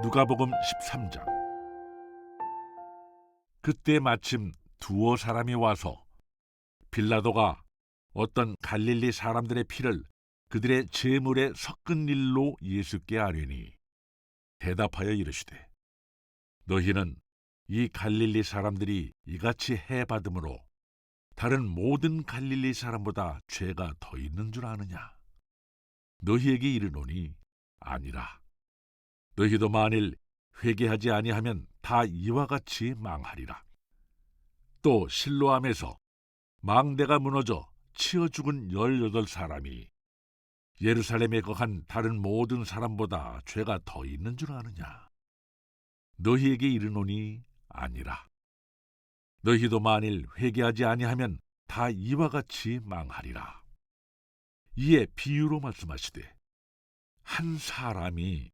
누가복음 13장. 그때 마침 두어 사람이 와서 빌라도가 어떤 갈릴리 사람들의 피를 그들의 제물에 섞은 일로 예수께 아뢰니 대답하여 이르시되, 너희는 이 갈릴리 사람들이 이같이 해받음으로 다른 모든 갈릴리 사람보다 죄가 더 있는 줄 아느냐? 너희에게 이르노니 아니라. 너희도 만일 회개하지 아니하면 다 이와 같이 망하리라. 또 실로암에서 망대가 무너져 치어 죽은 18사람이 예루살렘에 거한 다른 모든 사람보다 죄가 더 있는 줄 아느냐? 너희에게 이르노니 아니라. 너희도 만일 회개하지 아니하면 다 이와 같이 망하리라. 이에 비유로 말씀하시되, 한 사람이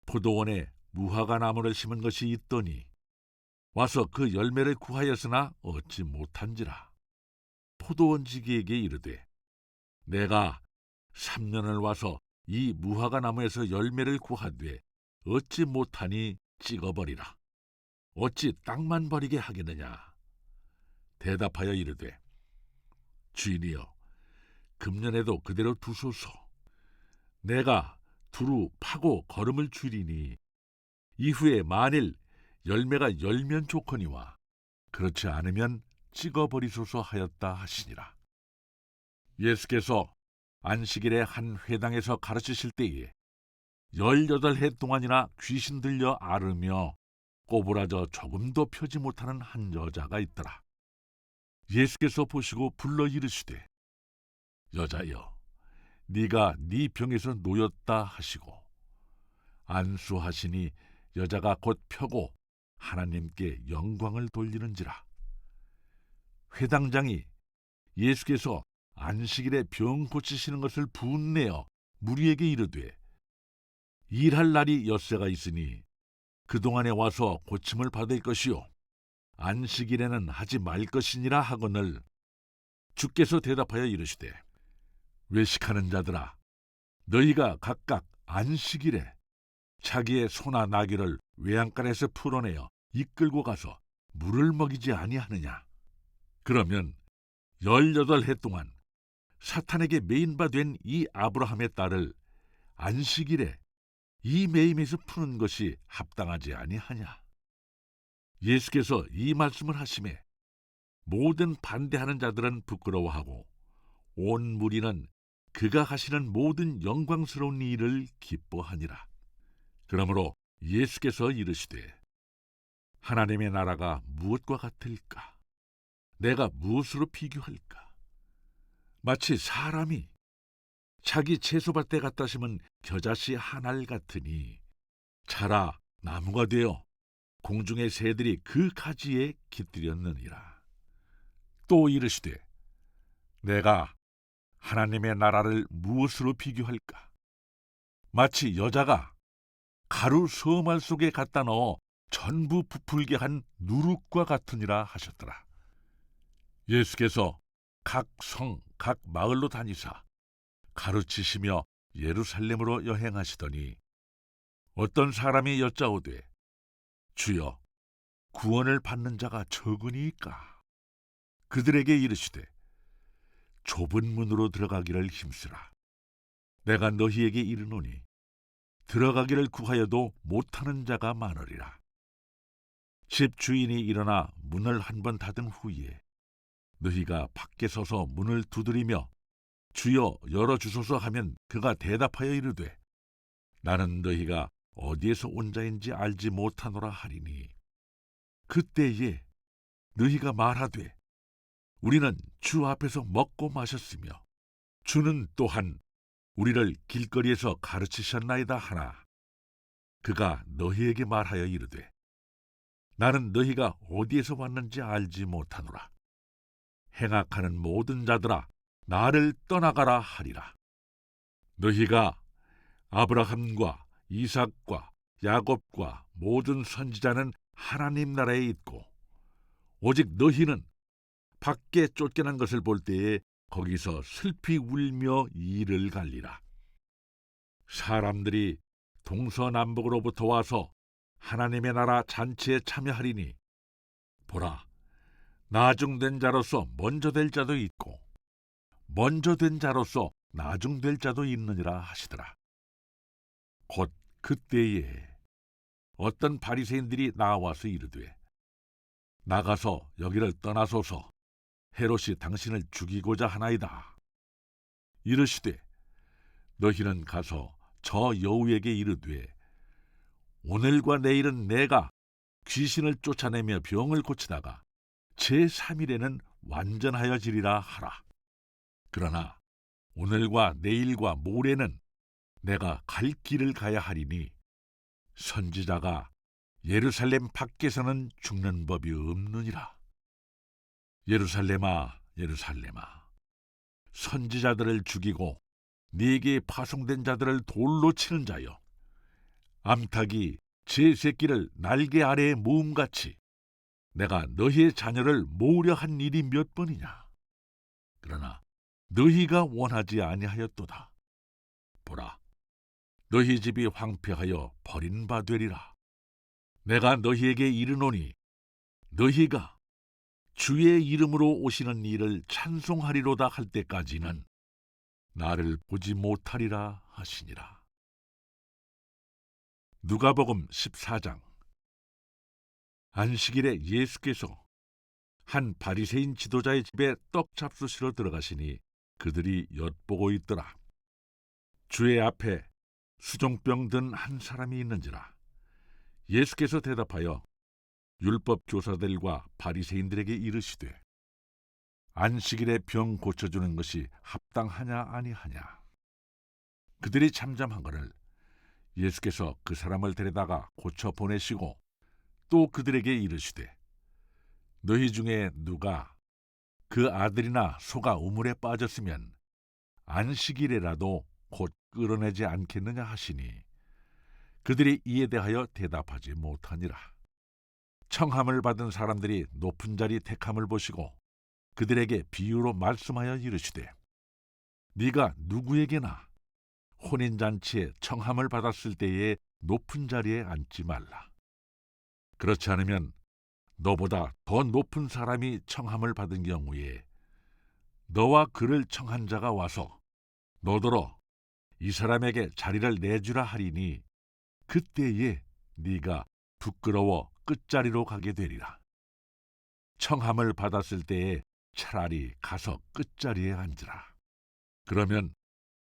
포도원에 무화과 나무를 심은 것이 있더니 와서 그 열매를 구하였으나 얻지 못한지라. 포도원지기에게 이르되, 내가 3년을 와서 이 무화과 나무에서 열매를 구하되 얻지 못하니 찍어버리라. 어찌 땅만 버리게 하겠느냐? 대답하여 이르되, 주인이여, 금년에도 그대로 두소서. 내가 두루 파고 거름을 줄이니 이후에 만일 열매가 열면 좋거니와 그렇지 않으면 찍어버리소서 하였다 하시니라. 예수께서 안식일에 한 회당에서 가르치실 때에 18해 동안이나 귀신 들려 앓으며 꼬부라져 조금도 펴지 못하는 한 여자가 있더라. 예수께서 보시고 불러 이르시되, 여자여, 네가 네 병에서 놓였다 하시고 안수하시니 여자가 곧 펴고 하나님께 영광을 돌리는지라. 회당장이 예수께서 안식일에 병 고치시는 것을 분내어 무리에게 이르되, 일할 날이 엿새가 있으니 그동안에 와서 고침을 받을 것이요 안식일에는 하지 말 것이니라 하거늘, 주께서 대답하여 이르시되, 외식하는 자들아, 너희가 각각 안식일에 자기의 소나 나귀를 외양간에서 풀어내어 이끌고 가서 물을 먹이지 아니하느냐? 그러면 18해 동안 사탄에게 매인바 된 이 아브라함의 딸을 안식일에 이 매임에서 푸는 것이 합당하지 아니하냐? 예수께서 이 말씀을 하시매 모든 반대하는 자들은 부끄러워하고 온 무리는 그가 하시는 모든 영광스러운 일을 기뻐하니라. 그러므로 예수께서 이르시되, 하나님의 나라가 무엇과 같을까? 내가 무엇으로 비교할까? 마치 사람이 자기 채소밭에 갖다 심은 겨자씨 한 알 같으니 자라 나무가 되어 공중의 새들이 그 가지에 깃들였느니라. 또 이르시되, 내가 하나님의 나라를 무엇으로 비교할까? 마치 여자가 가루 서말 속에 갖다 넣어 전부 부풀게 한 누룩과 같으니라 하셨더라. 예수께서 각 성, 각 마을로 다니사 가르치시며 예루살렘으로 여행하시더니 어떤 사람이 여짜오되, 주여, 구원을 받는 자가 적으니까? 그들에게 이르시되, 좁은 문으로 들어가기를 힘쓰라. 내가 너희에게 이르노니 들어가기를 구하여도 못하는 자가 많으리라. 집 주인이 일어나 문을 한 번 닫은 후에 너희가 밖에 서서 문을 두드리며 주여 열어주소서 하면 그가 대답하여 이르되, 나는 너희가 어디에서 온 자인지 알지 못하노라 하리니, 그때에 너희가 말하되, 우리는 주 앞에서 먹고 마셨으며 주는 또한 우리를 길거리에서 가르치셨나이다 하나, 그가 너희에게 말하여 이르되, 나는 너희가 어디에서 왔는지 알지 못하노라. 행악하는 모든 자들아, 나를 떠나가라 하리라. 너희가 아브라함과 이삭과 야곱과 모든 선지자는 하나님 나라에 있고 오직 너희는 밖에 쫓겨난 것을 볼 때에 거기서 슬피 울며 이를 갈리라. 사람들이 동서남북으로부터 와서 하나님의 나라 잔치에 참여하리니 보라, 나중된 자로서 먼저 될 자도 있고 먼저 된 자로서 나중될 자도 있느니라 하시더라. 곧 그때에 어떤 바리새인들이 나와서 이르되 나가서 여기를 떠나소서, 헤롯이 당신을 죽이고자 하나이다. 이르시되 너희는 가서 저 여우에게 이르되 오늘과 내일은 내가 귀신을 쫓아내며 병을 고치다가 제3일에는 완전하여지리라 하라. 그러나 오늘과 내일과 모레는 내가 갈 길을 가야 하리니 선지자가 예루살렘 밖에서는 죽는 법이 없느니라. 예루살렘아, 예루살렘아, 선지자들을 죽이고 네게 파송된 자들을 돌로 치는 자여, 암탉이 제 새끼를 날개 아래에 모음같이 내가 너희의 자녀를 모으려 한 일이 몇 번이냐. 그러나 너희가 원하지 아니하였도다. 보라, 너희 집이 황폐하여 버린 바 되리라. 내가 너희에게 이르노니 너희가 주의 이름으로 오시는 이를 찬송하리로다 할 때까지는 나를 보지 못하리라 하시니라. 누가복음 14장. 안식일에 예수께서 한 바리새인 지도자의 집에 떡 잡수시러 들어가시니 그들이 엿보고 있더라. 주의 앞에 수종병 든 한 사람이 있는지라. 예수께서 대답하여 율법 교사들과 바리새인들에게 이르시되 안식일에 병 고쳐주는 것이 합당하냐 아니하냐. 그들이 잠잠한거를 예수께서 그 사람을 데려다가 고쳐 보내시고 또 그들에게 이르시되 너희 중에 누가 그 아들이나 소가 우물에 빠졌으면 안식일에라도 곧 끌어내지 않겠느냐 하시니 그들이 이에 대하여 대답하지 못하니라. 청함을 받은 사람들이 높은 자리 택함을 보시고 그들에게 비유로 말씀하여 이르시되 네가 누구에게나 혼인잔치에 청함을 받았을 때에 높은 자리에 앉지 말라. 그렇지 않으면 너보다 더 높은 사람이 청함을 받은 경우에 너와 그를 청한 자가 와서 너더러 이 사람에게 자리를 내주라 하리니 그때에 네가 부끄러워 끝자리로 가게 되리라. 청함을 받았을 때에 차라리 가서 끝자리에 앉으라. 그러면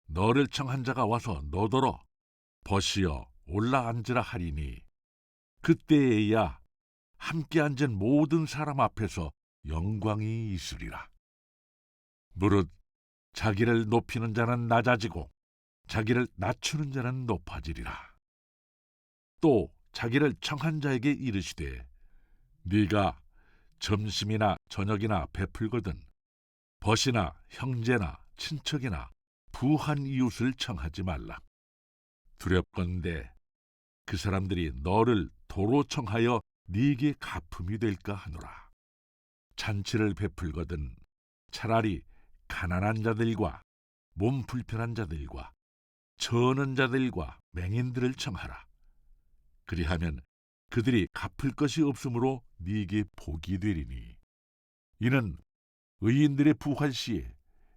너를 청한 자가 와서 너더러 벗으여 올라 앉으라 하리니 그때에야 함께 앉은 모든 사람 앞에서 영광이 있으리라. 무릇 자기를 높이는 자는 낮아지고 자기를 낮추는 자는 높아지리라. 또 자기를 청한 자에게 이르시되 네가 점심이나 저녁이나 베풀거든 벗이나 형제나 친척이나 부한 이웃을 청하지 말라. 두렵건대 그 사람들이 너를 도로 청하여 네게 가품이 될까 하노라. 잔치를 베풀거든 차라리 가난한 자들과 몸 불편한 자들과 저는 자들과 맹인들을 청하라. 그리하면 그들이 갚을 것이 없으므로 네게 복이 되리니 이는 의인들의 부활 시에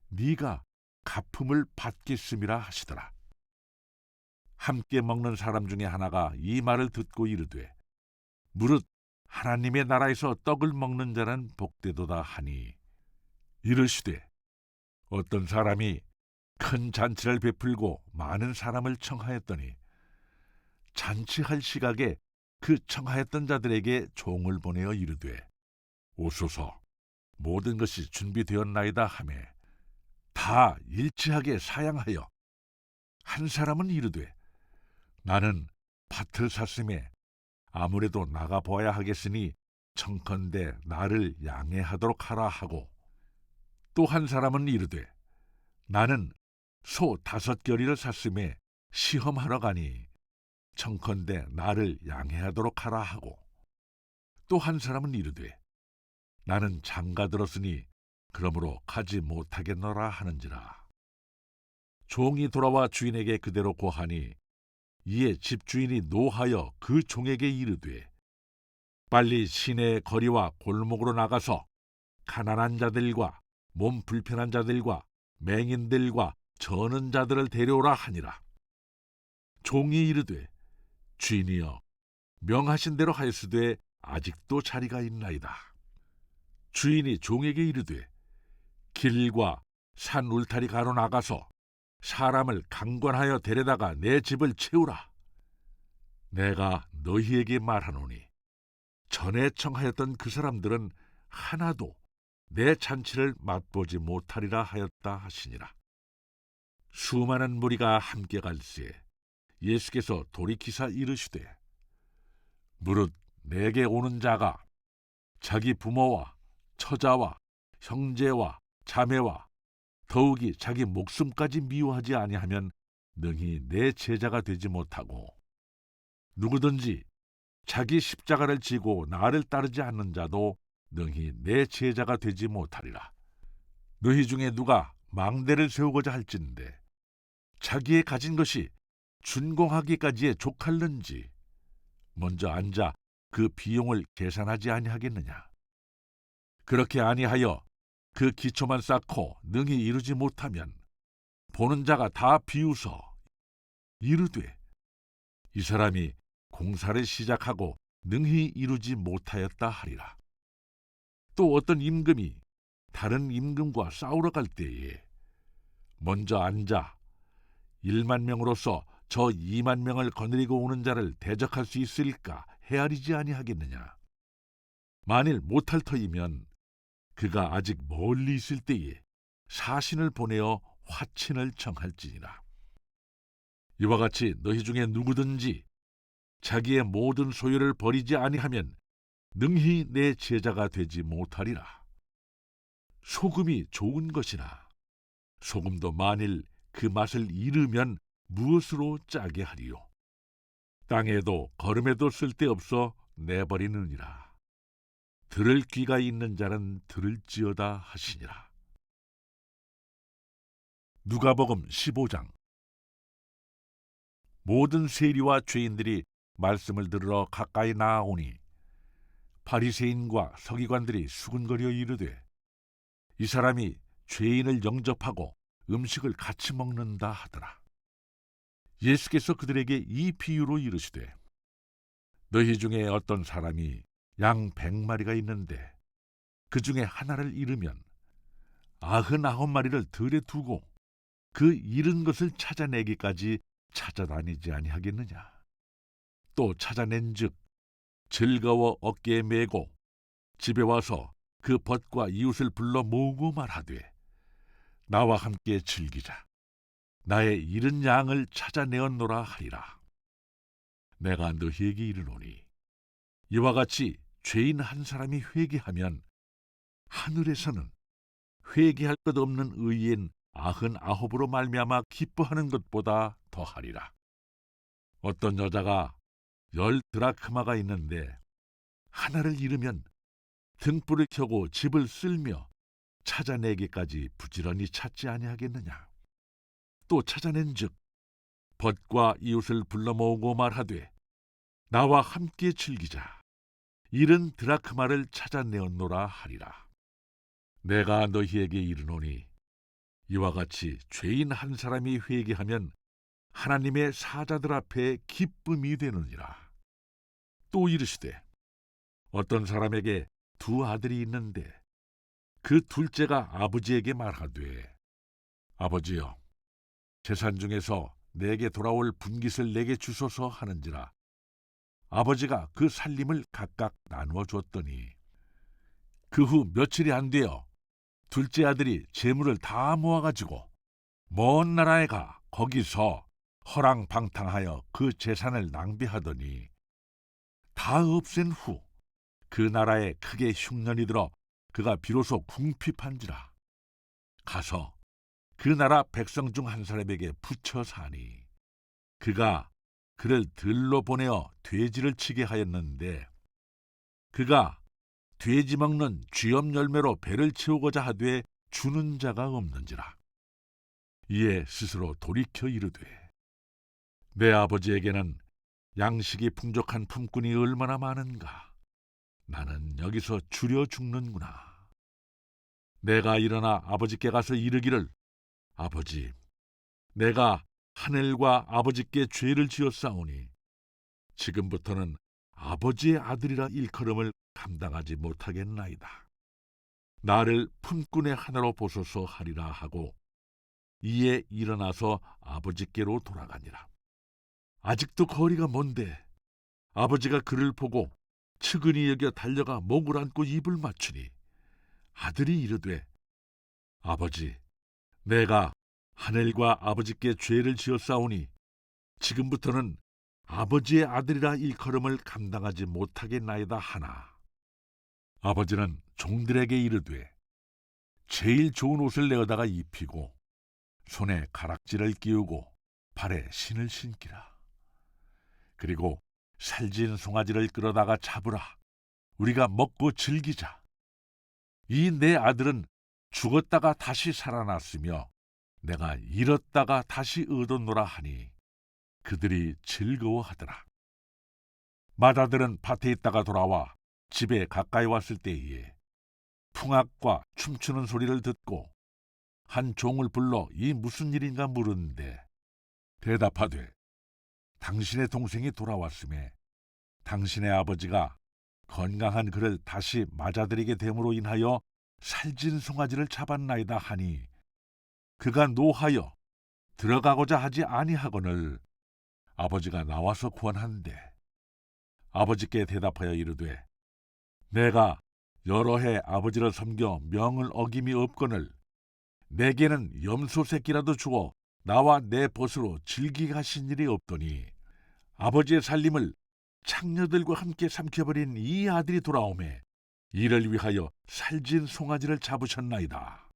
네가 갚음을 받겠음이라 하시더라. 함께 먹는 사람 중에 하나가 이 말을 듣고 이르되 무릇 하나님의 나라에서 떡을 먹는 자는 복되도다 하니 이르시되 어떤 사람이 큰 잔치를 베풀고 많은 사람을 청하였더니 잔치할 시각에 그 청하였던 자들에게 종을 보내어 이르되 오소서 모든 것이 준비되었나이다 하매 다 일치하게 사양하여 한 사람은 이르되 나는 밭을 샀음에 아무래도 나가 보아야 하겠으니 청컨대 나를 양해하도록 하라 하고 또 한 사람은 이르되 나는 소 5겨리를 샀음에 시험하러 가니 청컨대 나를 양해하도록 하라 하고 또 한 사람은 이르되 나는 장가 들었으니 그러므로 가지 못하겠노라 하는지라. 종이 돌아와 주인에게 그대로 고하니 이에 집주인이 노하여 그 종에게 이르되 빨리 시내 거리와 골목으로 나가서 가난한 자들과 몸 불편한 자들과 맹인들과 저는 자들을 데려오라 하니라. 종이 이르되 주인이여 명하신 대로 하였으되 아직도 자리가 있나이다. 주인이 종에게 이르되 길과 산 울타리 가로 나가서 사람을 강권하여 데려다가 내 집을 채우라. 내가 너희에게 말하노니 전에 청하였던 그 사람들은 하나도 내 잔치를 맛보지 못하리라 하였다 하시니라. 수많은 무리가 함께 갈새 예수께서 돌이키사 이르시되 무릇 내게 오는 자가 자기 부모와 처자와 형제와 자매와 더욱이 자기 목숨까지 미워하지 아니하면 능히 내 제자가 되지 못하고 누구든지 자기 십자가를 지고 나를 따르지 않는 자도 능히 내 제자가 되지 못하리라. 너희 중에 누가 망대를 세우고자 할진대 자기의 가진 것이 준공하기까지에 족할는지 먼저 앉아 그 비용을 계산하지 아니하겠느냐. 그렇게 아니하여 그 기초만 쌓고 능히 이루지 못하면 보는 자가 다 비웃어 이르되 이 사람이 공사를 시작하고 능히 이루지 못하였다 하리라. 또 어떤 임금이 다른 임금과 싸우러 갈 때에 먼저 앉아 1만 명으로서 저 2만 명을 거느리고 오는 자를 대적할 수 있을까 헤아리지 아니하겠느냐. 만일 못할 터이면 그가 아직 멀리 있을 때에 사신을 보내어 화친을 청할지니라. 이와 같이 너희 중에 누구든지 자기의 모든 소유를 버리지 아니하면 능히 내 제자가 되지 못하리라. 소금이 좋은 것이나 소금도 만일 그 맛을 잃으면 무엇으로 짜게 하리요. 땅에도 거름에도 쓸데없어 내버리느니라. 들을 귀가 있는 자는 들을지어다 하시니라. 누가복음 15장. 모든 세리와 죄인들이 말씀을 들으러 가까이 나아오니 바리새인과 서기관들이 수군거려 이르되 이 사람이 죄인을 영접하고 음식을 같이 먹는다 하더라. 예수께서 그들에게 이 비유로 이르시되 너희 중에 어떤 사람이 양 100마리가 있는데 그 중에 하나를 잃으면 99마리를 들에 두고 그 잃은 것을 찾아내기까지 찾아다니지 아니하겠느냐. 또 찾아낸즉 즐거워 어깨에 메고 집에 와서 그 벗과 이웃을 불러 모으고 말하되 나와 함께 즐기자. 나의 잃은 양을 찾아내었노라 하리라. 내가 너희에게 이르노니 이와 같이 죄인 한 사람이 회개하면 하늘에서는 회개할 것 없는 의인 99으로 말미암아 기뻐하는 것보다 더하리라. 어떤 여자가 10드라크마가 있는데 하나를 잃으면 등불을 켜고 집을 쓸며 찾아내기까지 부지런히 찾지 아니하겠느냐. 또 찾아낸즉 벗과 이웃을 불러 모으고 말하되 나와 함께 즐기자. 잃은 드라크마를 찾아내었노라 하리라. 내가 너희에게 이르노니 이와 같이 죄인 한 사람이 회개하면 하나님의 사자들 앞에 기쁨이 되느니라. 또 이르시되 어떤 사람에게 2 아들이 있는데 그 둘째가 아버지에게 말하되 아버지여 재산 중에서 내게 돌아올 분깃을 내게 주소서 하는지라. 아버지가 그 살림을 각각 나누어 줬더니 그 후 며칠이 안 되어 둘째 아들이 재물을 다 모아가지고 먼 나라에 가 거기서 허랑방탕하여 그 재산을 낭비하더니 다 없앤 후 그 나라에 크게 흉년이 들어 그가 비로소 궁핍한지라. 가서 그 나라 백성 중 한 사람에게 붙여 사니 그가 그를 들로 보내어 돼지를 치게 하였는데 그가 돼지 먹는 쥐염 열매로 배를 채우고자 하되 주는 자가 없는지라. 이에 스스로 돌이켜 이르되 내 아버지에게는 양식이 풍족한 품꾼이 얼마나 많은가. 나는 여기서 줄여 죽는구나. 내가 일어나 아버지께 가서 이르기를, 아버지, 내가 하늘과 아버지께 죄를 지었사오니 지금부터는 아버지의 아들이라 일컬음을 감당하지 못하겠나이다. 나를 품꾼의 하나로 보소서 하리라 하고 이에 일어나서 아버지께로 돌아가니라. 아직도 거리가 먼데 아버지가 그를 보고 측은히 여겨 달려가 목을 안고 입을 맞추니 아들이 이르되, 아버지, 내가 하늘과 아버지께 죄를 지었사오니 지금부터는 아버지의 아들이라 일컬음을 감당하지 못하겠나이다 하나. 아버지는 종들에게 이르되, 제일 좋은 옷을 내어다가 입히고 손에 가락지를 끼우고 발에 신을 신기라. 그리고 살진 송아지를 끌어다가 잡으라. 우리가 먹고 즐기자. 이 내 아들은 죽었다가 다시 살아났으며 내가 잃었다가 다시 얻었노라 하니 그들이 즐거워하더라. 맏아들은 밭에 있다가 돌아와 집에 가까이 왔을 때에 풍악과 춤추는 소리를 듣고 한 종을 불러 이 무슨 일인가 물었는데 대답하되, 당신의 동생이 돌아왔음에 당신의 아버지가 건강한 그를 다시 맞아들이게 됨으로 인하여 살진 송아지를 잡았나이다 하니 그가 노하여 들어가고자 하지 아니하거늘 아버지가 나와서 구원한대. 아버지께 대답하여 이르되, 내가 여러 해 아버지를 섬겨 명을 어김이 없거늘 내게는 염소 새끼라도 주어 나와 내 벗으로 즐기게 하신 일이 없더니 아버지의 살림을 창녀들과 함께 삼켜버린 이 아들이 돌아오매 이를 위하여 살진 송아지를 잡으셨나이다.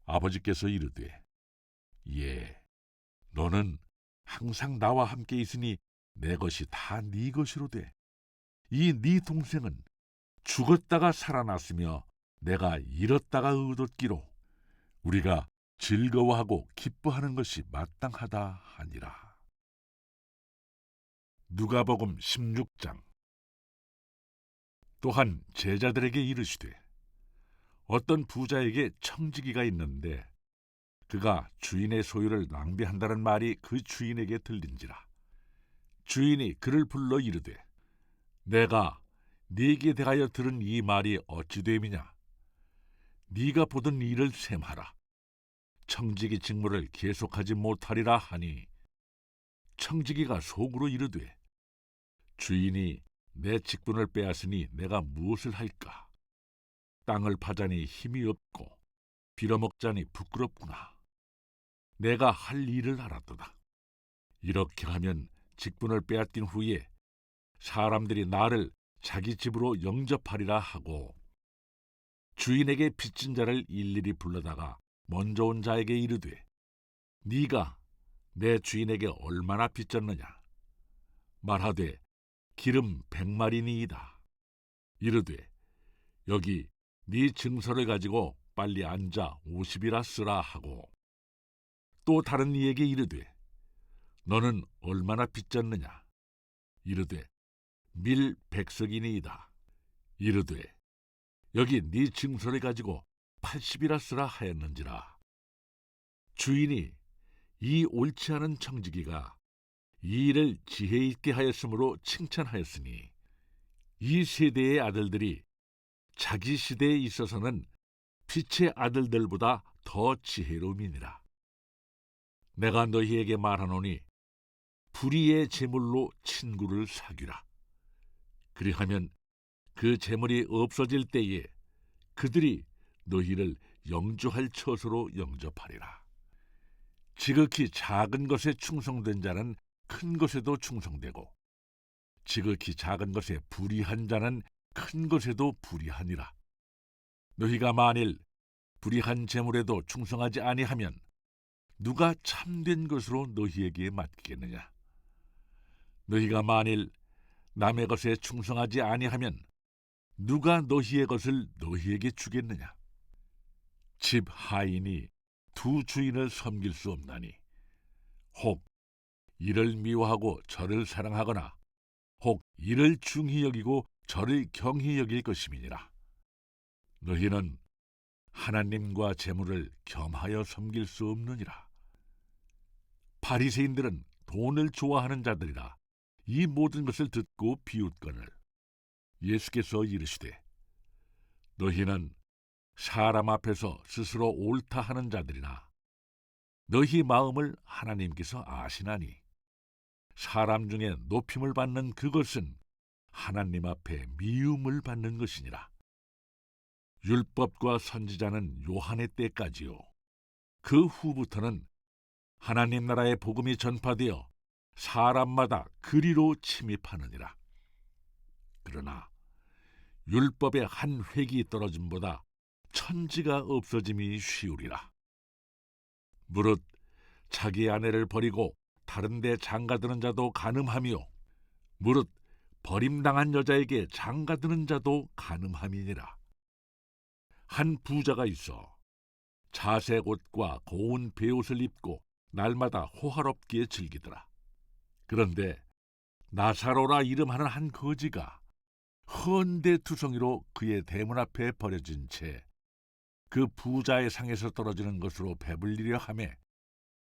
아버지께서 이르되, 예, 너는 항상 나와 함께 있으니 내 것이 다 네 것이로 돼. 이 네 동생은 죽었다가 살아났으며 내가 잃었다가 얻었기로 우리가 즐거워하고 기뻐하는 것이 마땅하다 하니라. 누가복음 16장. 또한 제자들에게 이르시되, 어떤 부자에게 청지기가 있는데 그가 주인의 소유를 낭비한다는 말이 그 주인에게 들린지라. 주인이 그를 불러 이르되, 내가 네게 대하여 들은 이 말이 어찌 됨이냐? 네가 보던 일을 셈하라. 청지기 직무를 계속하지 못하리라 하니 청지기가 속으로 이르되, 주인이 내 직분을 빼앗으니 내가 무엇을 할까? 땅을 파자니 힘이 없고 빌어먹자니 부끄럽구나. 내가 할 일을 알았도다. 이렇게 하면 직분을 빼앗긴 후에 사람들이 나를 자기 집으로 영접하리라 하고 주인에게 빚진 자를 일일이 불러다가 먼저 온 자에게 이르되, 네가 내 주인에게 얼마나 빚졌느냐? 말하되, 기름 100마리니이다. 이르되, 여기 네 증서를 가지고 빨리 앉아 50이라 쓰라 하고 또 다른 이에게 이르되, 너는 얼마나 빚졌느냐? 이르되, 밀 100석이니이다. 이르되, 여기 네 증서를 가지고 80이라 쓰라 하였는지라. 주인이 이 옳지 않은 청지기가 이 일을 지혜 있게 하였으므로 칭찬하였으니 이 세대의 아들들이 자기 시대에 있어서는 빛의 아들들보다 더 지혜로움이니라. 내가 너희에게 말하노니 불의의 재물로 친구를 사귀라. 그리하면 그 재물이 없어질 때에 그들이 너희를 영주할 처소로 영접하리라. 지극히 작은 것에 충성된 자는 큰 것에도 충성되고 지극히 작은 것에 불의한 자는 큰 것에도 불의하니라. 너희가 만일 불의한 재물에도 충성하지 아니하면 누가 참된 것으로 너희에게 맡기겠느냐? 너희가 만일 남의 것에 충성하지 아니하면 누가 너희의 것을 너희에게 주겠느냐? 집 하인이 두 주인을 섬길 수 없나니 혹 이를 미워하고 저를 사랑하거나 혹 이를 중히 여기고 저를 경히 여길 것임이니라. 너희는 하나님과 재물을 겸하여 섬길 수 없느니라. 바리새인들은 돈을 좋아하는 자들이라 이 모든 것을 듣고 비웃거늘 예수께서 이르시되 너희는 사람 앞에서 스스로 옳다 하는 자들이나 너희 마음을 하나님께서 아시나니 사람 중에 높임을 받는 그것은 하나님 앞에 미움을 받는 것이니라. 율법과 선지자는 요한의 때까지요 그 후부터는 하나님 나라의 복음이 전파되어 사람마다 그리로 침입하느니라. 그러나 율법의 한 획이 떨어짐보다 천지가 없어짐이 쉬우리라. 무릇 자기 아내를 버리고 다른 데 장가드는 자도 간음하며 무릇 버림당한 여자에게 장가드는 자도 간음함이니라. 한 부자가 있어 자색 옷과 고운 베옷을 입고 날마다 호화롭게 즐기더라. 그런데 나사로라 이름하는 한 거지가 헌데 투성이로 그의 대문 앞에 버려진 채 그 부자의 상에서 떨어지는 것으로 배불리려 하매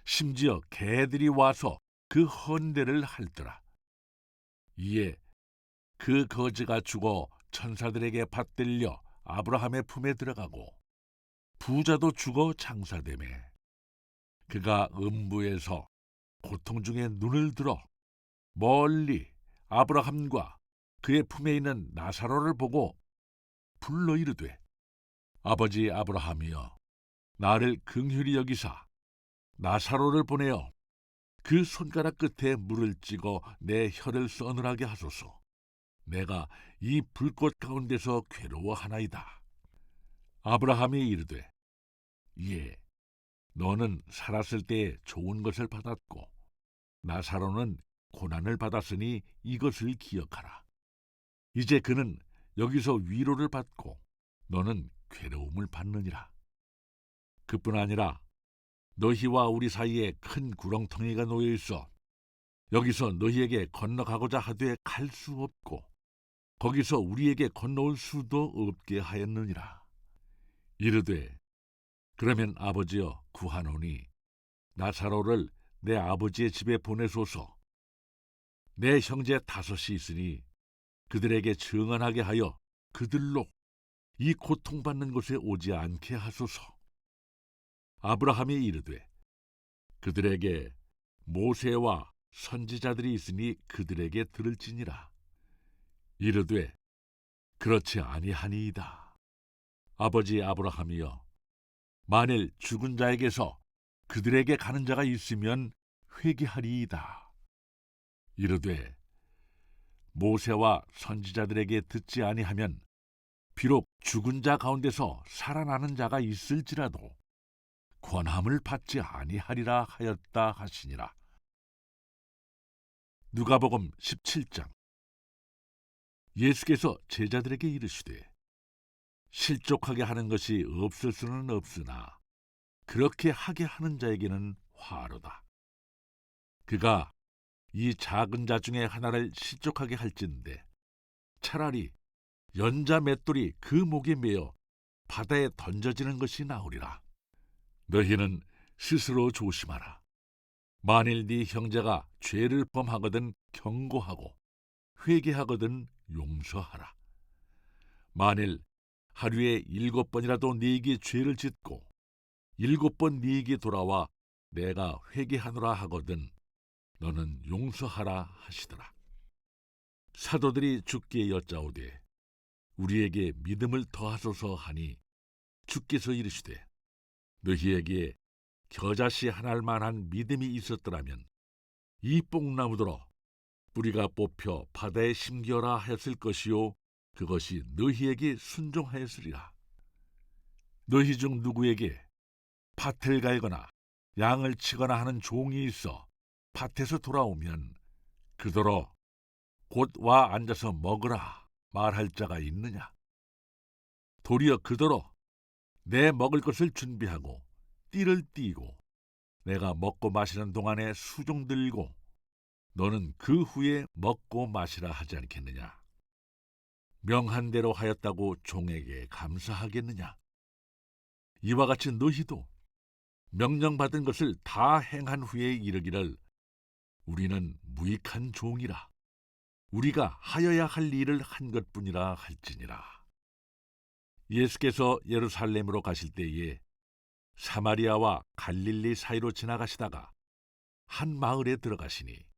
심지어 개들이 와서 그 헌데를 핥더라. 이에 그 거지가 죽어 천사들에게 받들려 아브라함의 품에 들어가고 부자도 죽어 장사되매 그가 음부에서 고통 중에 눈을 들어 멀리 아브라함과 그의 품에 있는 나사로를 보고 불러 이르되 아버지 아브라함이여 나를 긍휼히 여기사 나사로를 보내어 그 손가락 끝에 물을 찍어 내 혀를 서늘하게 하소서. 내가 이 불꽃 가운데서 괴로워하나이다. 아브라함이 이르되 예 너는 살았을 때에 좋은 것을 받았고 나사로는 고난을 받았으니 이것을 기억하라. 이제 그는 여기서 위로를 받고 너는 괴로움을 받느니라. 그뿐 아니라 너희와 우리 사이에 큰 구렁텅이가 놓여 있어 여기서 너희에게 건너가고자 하되 갈 수 없고 거기서 우리에게 건너올 수도 없게 하였느니라. 이르되 그러면 아버지여 구하노니 나사로를 내 아버지의 집에 보내소서. 내 형제 5이 있으니 그들에게 증언하게 하여 그들로 이 고통받는 곳에 오지 않게 하소서. 아브라함이 이르되 그들에게 모세와 선지자들이 있으니 그들에게 들을지니라. 이르되 그렇지 아니하니이다. 아버지 아브라함이여 만일 죽은 자에게서 그들에게 가는 자가 있으면 회개하리이다. 이르되 모세와 선지자들에게 듣지 아니하면 비록 죽은 자 가운데서 살아나는 자가 있을지라도 권함을 받지 아니하리라 하였다 하시니라. 누가복음 17장. 예수께서 제자들에게 이르시되 실족하게 하는 것이 없을 수는 없으나 그렇게 하게 하는 자에게는 화로다. 그가 이 작은 자 중에 하나를 실족하게 할진대 차라리 연자 맷돌이 그 목에 매어 바다에 던져지는 것이 나으리라. 너희는 스스로 조심하라. 만일 네 형제가 죄를 범하거든 경고하고 회개하거든 용서하라. 만일 하루에 7번이라도 네게 죄를 짓고 7번 네게 돌아와 내가 회개하노라 하거든 너는 용서하라 하시더라. 사도들이 주께 여짜오되 우리에게 믿음을 더하소서 하니 주께서 이르시되 너희에게 겨자씨 한 알만한 믿음이 있었더라면 이 뽕나무더러 뿌리가 뽑혀 바다에 심겨라 하였을 것이요 그것이 너희에게 순종하였으리라. 너희 중 누구에게 밭을 갈거나 양을 치거나 하는 종이 있어 밭에서 돌아오면 그더러 곧 와 앉아서 먹으라 말할 자가 있느냐? 도리어 그더러 내 먹을 것을 준비하고 띠를 띠고 내가 먹고 마시는 동안에 수종 들고 너는 그 후에 먹고 마시라 하지 않겠느냐? 명한 대로 하였다고 종에게 감사하겠느냐? 이와 같이 너희도 명령받은 것을 다 행한 후에 이르기를 우리는 무익한 종이라 우리가 하여야 할 일을 한 것뿐이라 할지니라. 예수께서 예루살렘으로 가실 때에 사마리아와 갈릴리 사이로 지나가시다가 한 마을에 들어가시니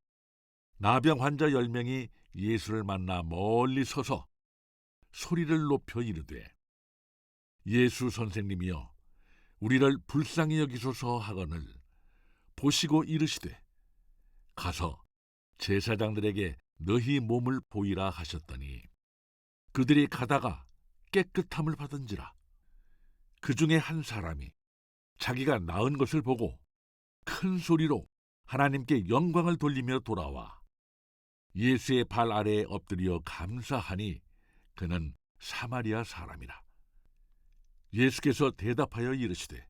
나병 환자 10명이 예수를 만나 멀리 서서 소리를 높여 이르되 예수 선생님이여 우리를 불쌍히 여기소서 하거늘 보시고 이르시되 가서 제사장들에게 너희 몸을 보이라 하셨더니 그들이 가다가 깨끗함을 받은지라. 그 중에 한 사람이 자기가 나은 것을 보고 큰 소리로 하나님께 영광을 돌리며 돌아와 예수의 발 아래에 엎드려 감사하니 그는 사마리아 사람이라. 예수께서 대답하여 이르시되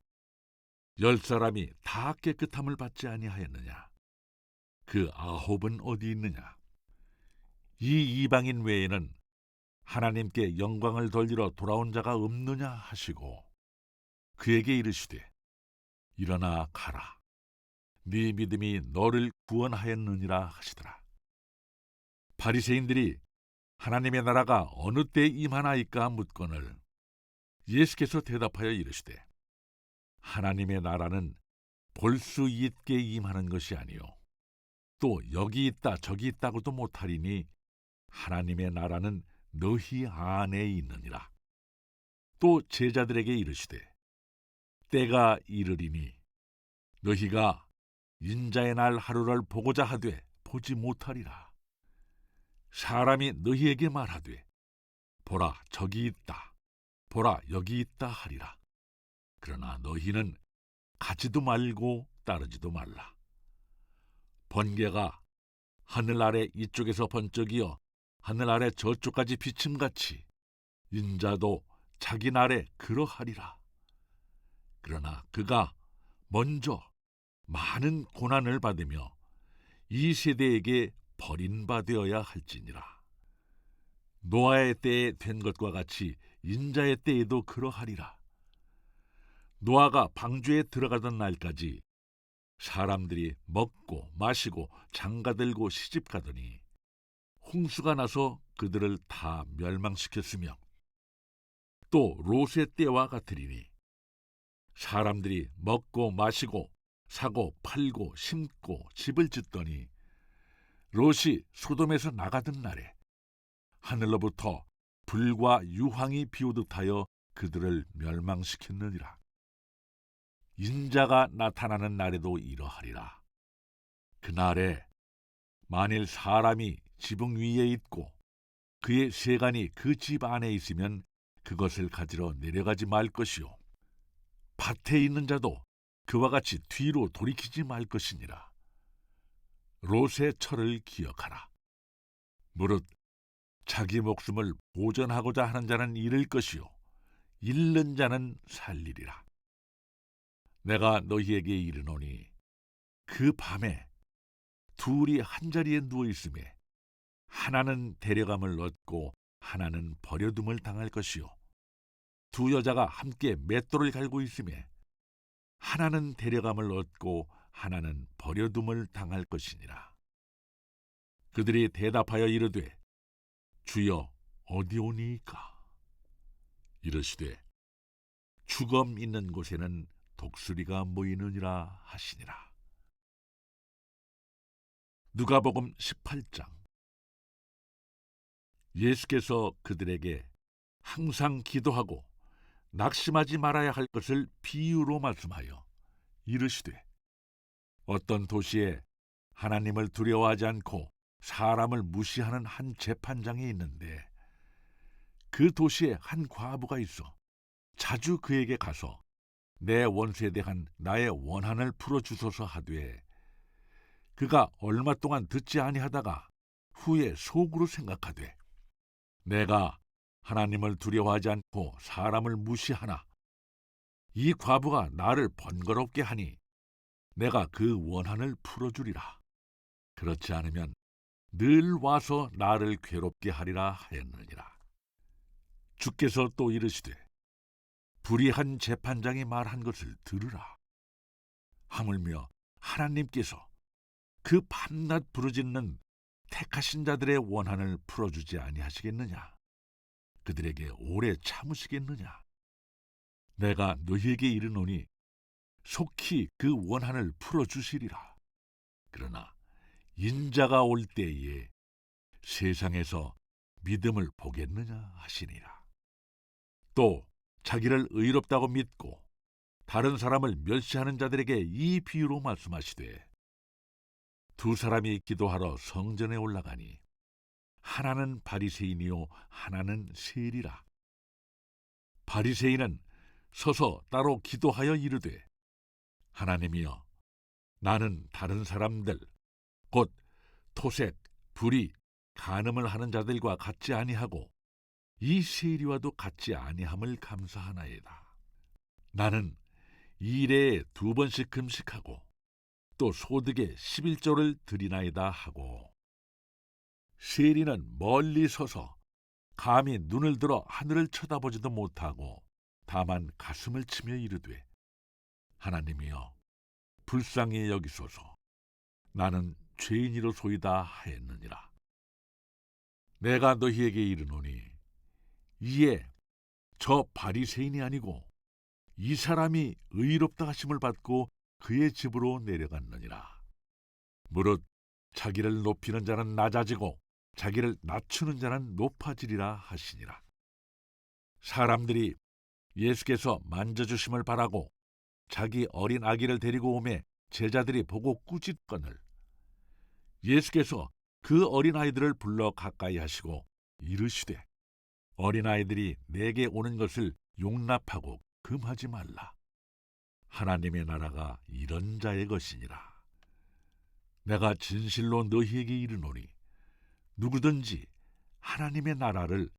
10사람이 다 깨끗함을 받지 아니하였느냐? 그 9은 어디 있느냐? 이 이방인 외에는 하나님께 영광을 돌리러 돌아온 자가 없느냐 하시고 그에게 이르시되 일어나 가라. 네 믿음이 너를 구원하였느니라 하시더라. 바리새인들이 하나님의 나라가 어느 때 임하나이까 묻거늘 예수께서 대답하여 이르시되 하나님의 나라는 볼 수 있게 임하는 것이 아니요 또 여기 있다 저기 있다고도 못하리니 하나님의 나라는 너희 안에 있느니라. 또 제자들에게 이르시되 때가 이르리니 너희가 인자의 날 하루를 보고자 하되 보지 못하리라. 사람이 너희에게 말하되 보라 저기 있다 보라 여기 있다 하리라. 그러나 너희는 가지도 말고 따르지도 말라. 번개가 하늘 아래 이쪽에서 번쩍이어 하늘 아래 저쪽까지 비침같이 인자도 자기 날에 그러하리라. 그러나 그가 먼저 많은 고난을 받으며 이 세대에게 버림받아야 할지니라. 노아의 때에 된 것과 같이 인자의 때에도 그러하리라. 노아가 방주에 들어가던 날까지 사람들이 먹고 마시고 장가들고 시집가더니 홍수가 나서 그들을 다 멸망시켰으며 또 롯의 때와 같으리니 사람들이 먹고 마시고 사고 팔고 심고 집을 짓더니 롯이 소돔에서 나가던 날에 하늘로부터 불과 유황이 비오듯 하여 그들을 멸망시켰느니라. 인자가 나타나는 날에도 이러하리라. 그날에 만일 사람이 지붕 위에 있고 그의 세간이 그 집 안에 있으면 그것을 가지러 내려가지 말 것이요 밭에 있는 자도 그와 같이 뒤로 돌이키지 말 것이니라. 롯의 철을 기억하라. 무릇 자기 목숨을 보전하고자 하는 자는 잃을 것이요 잃는 자는 살리리라. 내가 너희에게 이르노니 그 밤에 둘이 한자리에 누워 있음에 하나는 데려감을 얻고 하나는 버려둠을 당할 것이요 두 여자가 함께 맷돌을 갈고 있음에 하나는 데려감을 얻고 하나는 버려둠을 당할 것이니라. 그들이 대답하여 이르되 주여 어디 오니이까? 이르시되 죽음 있는 곳에는 독수리가 모이느니라 하시니라. 누가복음 18장. 예수께서 그들에게 항상 기도하고 낙심하지 말아야 할 것을 비유로 말씀하여 이르시되 어떤 도시에 하나님을 두려워하지 않고 사람을 무시하는 한 재판장이 있는데 그 도시에 한 과부가 있어 자주 그에게 가서 내 원수에 대한 나의 원한을 풀어주소서 하되 그가 얼마 동안 듣지 아니하다가 후에 속으로 생각하되 내가 하나님을 두려워하지 않고 사람을 무시하나 이 과부가 나를 번거롭게 하니 내가 그 원한을 풀어주리라. 그렇지 않으면 늘 와서 나를 괴롭게 하리라 하였느니라. 주께서 또 이르시되 불의한 재판장이 말한 것을 들으라. 하물며 하나님께서 그 밤낮 부르짖는 택하신 자들의 원한을 풀어주지 아니하시겠느냐? 그들에게 오래 참으시겠느냐? 내가 너희에게 이르노니 속히 그 원한을 풀어주시리라. 그러나 인자가 올 때에 세상에서 믿음을 보겠느냐 하시니라. 또 자기를 의롭다고 믿고 다른 사람을 멸시하는 자들에게 이 비유로 말씀하시되 두 사람이 기도하러 성전에 올라가니 하나는 바리새인이요 하나는 세리라. 바리새인은 서서 따로 기도하여 이르되 하나님이여 나는 다른 사람들 곧 토색, 불의, 간음을 하는 자들과 같지 아니하고 이 세리와도 같지 아니함을 감사하나이다. 나는 일에 2번씩 금식하고 또 소득의 11조를 드리나이다 하고 세리는 멀리 서서 감히 눈을 들어 하늘을 쳐다보지도 못하고 다만 가슴을 치며 이르되 하나님이여 불쌍히 여기소서 나는 죄인이로소이다 하였느니라. 내가 너희에게 이르노니 이에 저 바리새인이 아니고 이 사람이 의롭다 하심을 받고 그의 집으로 내려갔느니라. 무릇 자기를 높이는 자는 낮아지고 자기를 낮추는 자는 높아지리라 하시니라. 사람들이 예수께서 만져주심을 바라고 자기 어린 아기를 데리고 오매 제자들이 보고 꾸짖거늘 예수께서 그 어린아이들을 불러 가까이 하시고 이르시되 어린아이들이 내게 오는 것을 용납하고 금하지 말라. 하나님의 나라가 이런 자의 것이니라. 내가 진실로 너희에게 이르노니 누구든지 하나님의 나라를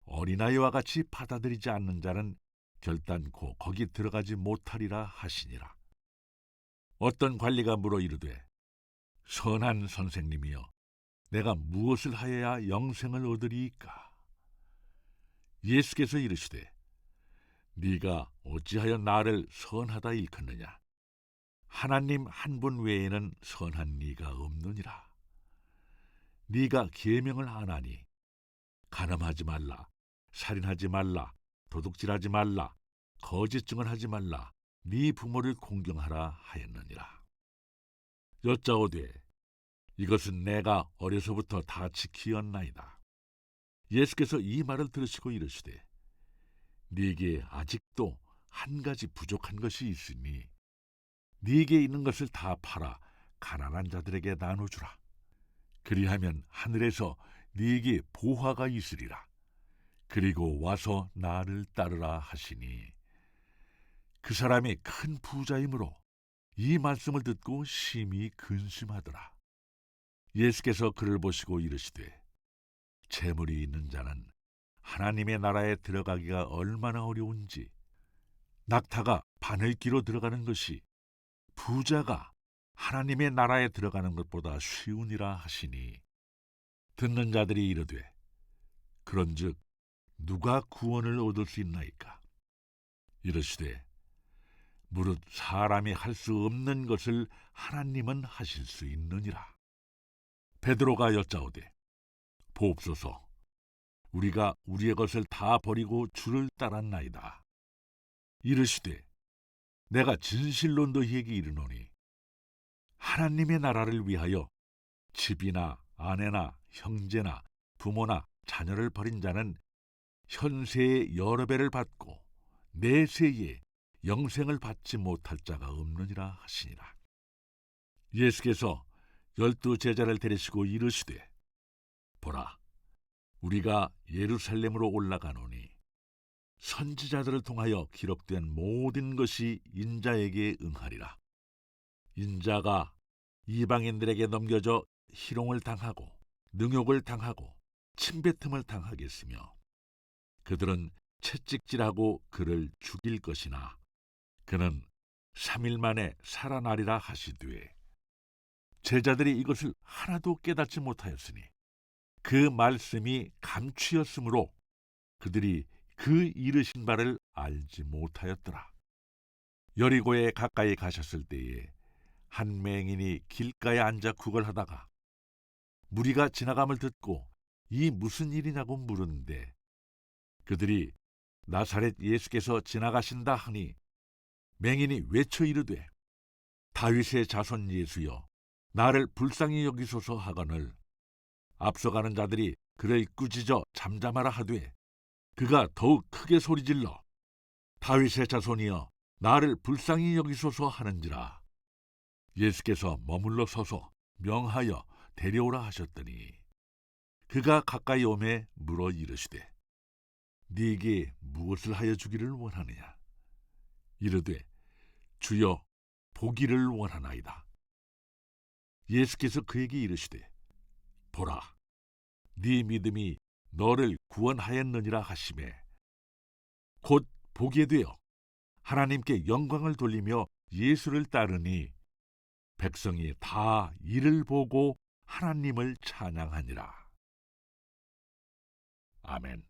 어린아이와 같이 받아들이지 않는 자는 결단코 거기 들어가지 못하리라 하시니라. 어떤 관리가 물어 이르되 선한 선생님이여 내가 무엇을 하여야 영생을 얻으리이까? 예수께서 이르시되 네가 어찌하여 나를 선하다 일컫느냐? 하나님 한 분 외에는 선한 네가 없느니라. 네가 계명을 안 하니 간음하지 말라, 살인하지 말라, 도둑질하지 말라, 거짓 증언하지 말라, 네 부모를 공경하라 하였느니라. 여짜오되 이것은 내가 어려서부터 다 지키었나이다. 예수께서 이 말을 들으시고 이르시되 네게 아직도 한 가지 부족한 것이 있으니 네게 있는 것을 다 팔아 가난한 자들에게 나눠주라. 그리하면 하늘에서 네게 보화가 있으리라. 그리고 와서 나를 따르라 하시니 그 사람이 큰 부자이므로 이 말씀을 듣고 심히 근심하더라. 예수께서 그를 보시고 이르시되 재물이 있는 자는 하나님의 나라에 들어가기가 얼마나 어려운지 낙타가 바늘기로 들어가는 것이 부자가 하나님의 나라에 들어가는 것보다 쉬우니라 하시니 듣는 자들이 이르되 그런즉 누가 구원을 얻을 수 있나이까? 이르시되 무릇 사람이 할 수 없는 것을 하나님은 하실 수 있느니라. 베드로가 여짜오되 보옵소서 우리가 우리의 것을 다 버리고 주를 따랐나이다. 이르시되 내가 진실로 너희에게 이르노니 하나님의 나라를 위하여 집이나 아내나 형제나 부모나 자녀를 버린 자는 현세의 여러 배를 받고 내세에 영생을 받지 못할 자가 없느니라 하시니라. 예수께서 12 제자를 데리시고 이르시되 보라 우리가 예루살렘으로 올라가노니 선지자들을 통하여 기록된 모든 것이 인자에게 응하리라. 인자가 이방인들에게 넘겨져 희롱을 당하고 능욕을 당하고 침뱉음을 당하겠으며 그들은 채찍질하고 그를 죽일 것이나 그는 3일 만에 살아나리라 하시되 제자들이 이것을 하나도 깨닫지 못하였으니 그 말씀이 감추였으므로 그들이 그 이르신 바를 알지 못하였더라. 여리고에 가까이 가셨을 때에 한 맹인이 길가에 앉아 구걸하다가 무리가 지나감을 듣고 이 무슨 일이냐고 물었는데 그들이 나사렛 예수께서 지나가신다 하니 맹인이 외쳐 이르되 다윗의 자손 예수여 나를 불쌍히 여기소서 하거늘 앞서가는 자들이 그를 꾸짖어 잠잠하라 하되 그가 더욱 크게 소리질러 다윗의 자손이여 나를 불쌍히 여기소서 하는지라. 예수께서 머물러 서서 명하여 데려오라 하셨더니 그가 가까이 오매 물어 이르시되 네게 무엇을 하여 주기를 원하느냐. 이르되 주여 보기를 원하나이다. 예수께서 그에게 이르시되 보라 네 믿음이 너를 구원하였느니라 하시매 곧 보게 되어 하나님께 영광을 돌리며 예수를 따르니 백성이 다 이를 보고 하나님을 찬양하니라. 아멘.